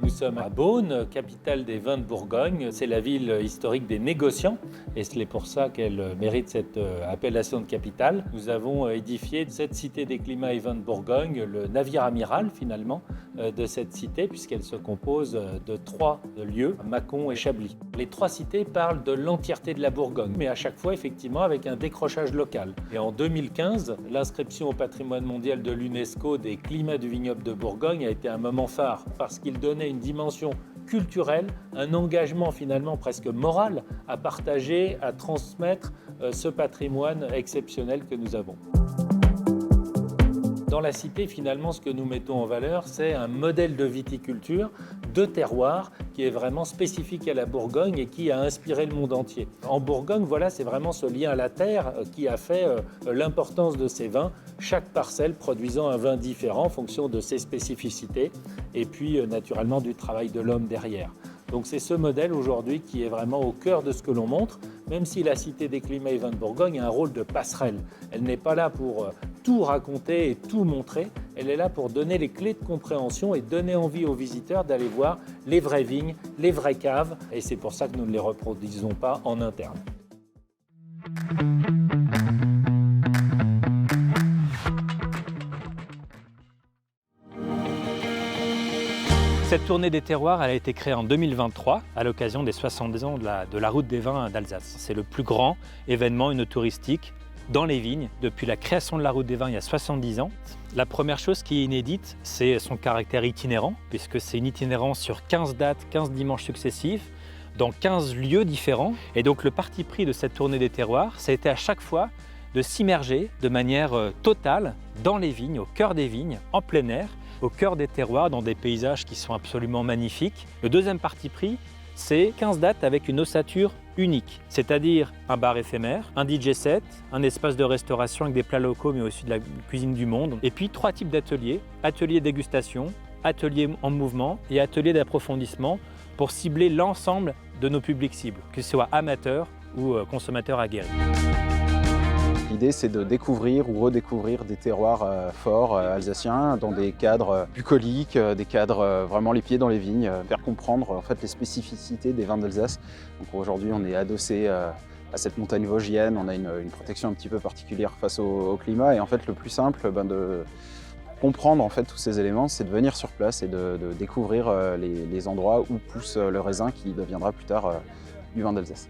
Nous sommes à Beaune, capitale des vins de Bourgogne. C'est la ville historique des négociants et c'est pour ça qu'elle mérite cette appellation de capitale. Nous avons édifié cette cité des climats et vins de Bourgogne, le navire amiral finalement de cette cité, puisqu'elle se compose de 3 lieux, Mâcon et Chablis. Les 3 cités parlent de l'entièreté de la Bourgogne, mais à chaque fois effectivement avec un décrochage local. Et en 2015, l'inscription au patrimoine mondial de l'UNESCO des climats du vignoble de Bourgogne a été un moment phare, parce qu'il donnait une dimension culturelle, un engagement finalement presque moral à partager, à transmettre ce patrimoine exceptionnel que nous avons. Dans la cité, finalement, ce que nous mettons en valeur, c'est un modèle de viticulture, de terroir, qui est vraiment spécifique à la Bourgogne et qui a inspiré le monde entier. En Bourgogne, voilà, c'est vraiment ce lien à la terre qui a fait l'importance de ces vins, chaque parcelle produisant un vin différent en fonction de ses spécificités et puis naturellement du travail de l'homme derrière. Donc c'est ce modèle aujourd'hui qui est vraiment au cœur de ce que l'on montre, même si la Cité des climats et vins de Bourgogne a un rôle de passerelle. Elle n'est pas là pour tout raconter et tout montrer, elle est là pour donner les clés de compréhension et donner envie aux visiteurs d'aller voir les vraies vignes, les vraies caves, et c'est pour ça que nous ne les reproduisons pas en interne. Cette tournée des terroirs elle a été créée en 2023 à l'occasion des 70 ans de la route des vins d'Alsace. C'est le plus grand événement touristique dans les vignes depuis la création de la route des vins il y a 70 ans. La première chose qui est inédite, c'est son caractère itinérant, puisque c'est une itinérance sur 15 dates, 15 dimanches successifs, dans 15 lieux différents. Et donc le parti pris de cette tournée des terroirs, ça a été à chaque fois de s'immerger de manière totale dans les vignes, au cœur des vignes, en plein air, au cœur des terroirs, dans des paysages qui sont absolument magnifiques. Le deuxième parti pris, c'est 15 dates avec une ossature unique, c'est-à-dire un bar éphémère, un DJ set, un espace de restauration avec des plats locaux mais aussi de la cuisine du monde, et puis 3 types d'ateliers, atelier dégustation, atelier en mouvement et atelier d'approfondissement pour cibler l'ensemble de nos publics cibles, que ce soit amateurs ou consommateurs aguerris. L'idée, c'est de découvrir ou redécouvrir des terroirs forts alsaciens dans des cadres bucoliques, des cadres vraiment les pieds dans les vignes, faire comprendre en fait les spécificités des vins d'Alsace. Donc aujourd'hui, on est adossé à cette montagne vosgienne, on a une protection un petit peu particulière face au climat et en fait le plus simple de comprendre en fait tous ces éléments, c'est de venir sur place et de découvrir les endroits où pousse le raisin qui deviendra plus tard du vin d'Alsace.